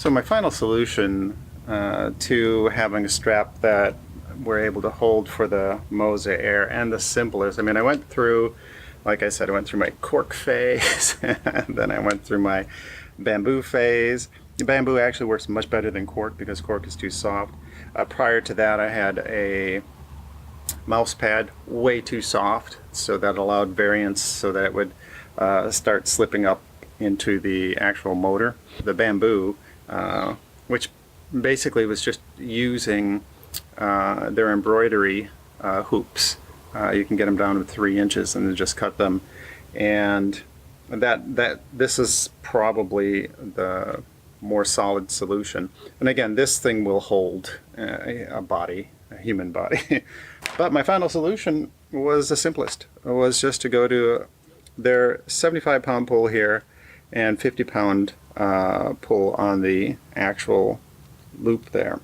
So my final solution to having a strap that we're able to hold for the Moza Air, and the simplest, I mean, I went through, like I said, I went through my cork phase, and then I went through my bamboo phase. The bamboo actually works much better than cork because cork is too soft. Prior to that, I had a mouse pad way too soft, so that allowed variance so that it would start slipping up into the actual motor. The bamboo, which basically was just using their embroidery hoops. You can get them down to 3 inches and then just cut them, and this is probably the more solid solution. And again, this thing will hold a body, a human body. But my final solution was the simplest. It was just to go to their 75-pound pull here and 50-pound pull on the actual loop there.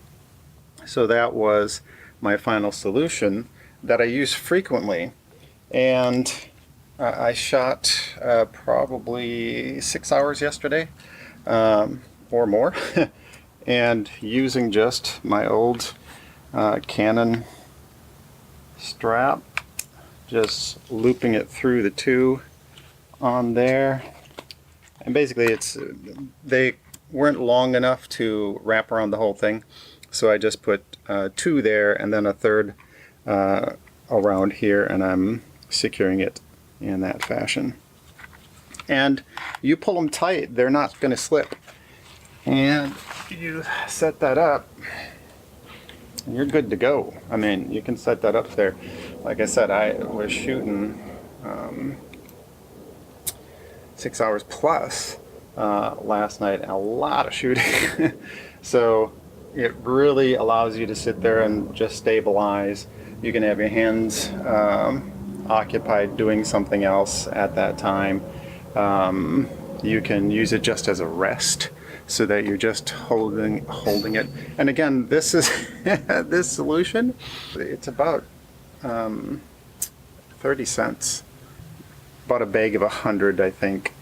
So that was my final solution that I use frequently. And I shot probably 6 hours yesterday or more, and using just my old Canon strap, just looping it through the 2 on there. And basically they weren't long enough to wrap around the whole thing, so I just put 2 there and then a third around here, and I'm securing it in that fashion. And you pull them tight, they're not going to slip. And you set that up, and you're good to go. I mean, you can set that up there. Like I said, I was shooting 6 hours plus last night, a lot of shooting. So it really allows you to sit there and just stabilize. You can have your hands occupied doing something else at that time. You can use it just as a rest, so that you're just holding it. And again, this is this solution, it's about 30 cents, about a bag of 100, I think,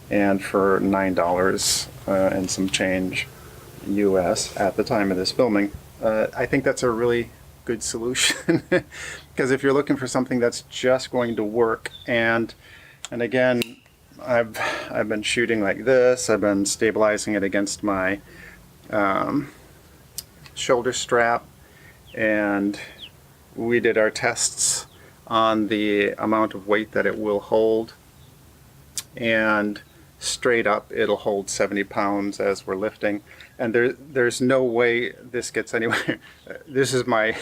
and for $9 and some change US at the time of this filming. I think that's a really good solution because if you're looking for something that's just going to work, and again, I've been shooting like this. I've been stabilizing it against my shoulder strap, and we did our tests on the amount of weight that it will hold, and straight up it'll hold 70 pounds as we're lifting, and there's no way this gets anywhere. This is my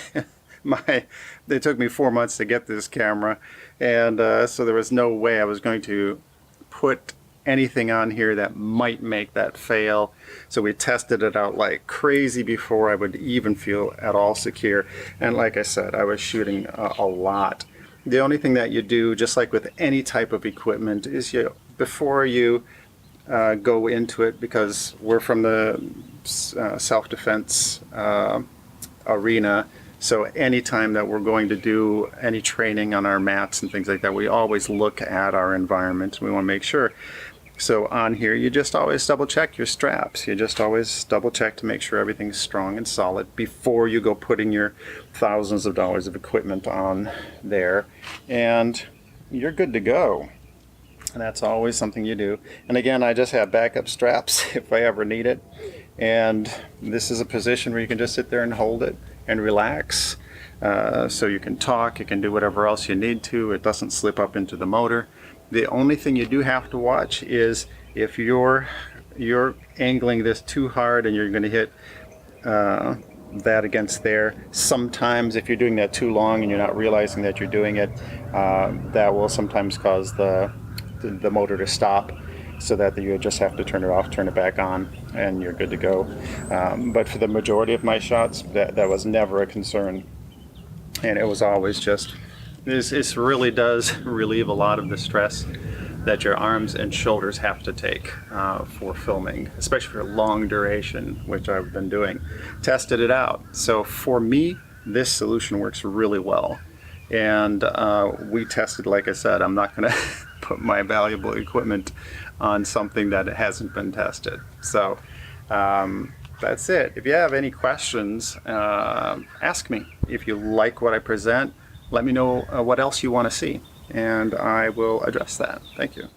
it took me 4 months to get this camera, and so there was no way I was going to put anything on here that might make that fail. So we tested it out like crazy before I would even feel at all secure. And like I said, I was shooting a lot. The only thing that you do, just like with any type of equipment, is before you go into it, because we're from the self-defense arena, so anytime that we're going to do any training on our mats and things like that, we always look at our environment. We want to make sure. So on here, you just always double check your straps. You just always double check to make sure everything's strong and solid before you go putting your thousands of dollars of equipment on there. And you're good to go. And that's always something you do. And again, I just have backup straps if I ever need it. And this is a position where you can just sit there and hold it and relax. So you can talk, you can do whatever else you need to. It doesn't slip up into the motor. The only thing you do have to watch is if you're angling this too hard and you're going to hit that against there. Sometimes if you're doing that too long and you're not realizing that you're doing it, that will sometimes cause the motor to stop, so that you just have to turn it off, turn it back on, and you're good to go. But for the majority of my shots, that was never a concern, and it was always just, this really does relieve a lot of the stress that your arms and shoulders have to take for filming, especially for long duration, which I've been doing. Tested it out. So for me, this solution works really well. And we tested, like I said, I'm not going to put my valuable equipment on something that hasn't been tested. So That's it. If you have any questions, ask me. If you like what I present, let me know what else you want to see, and I will address that. Thank you.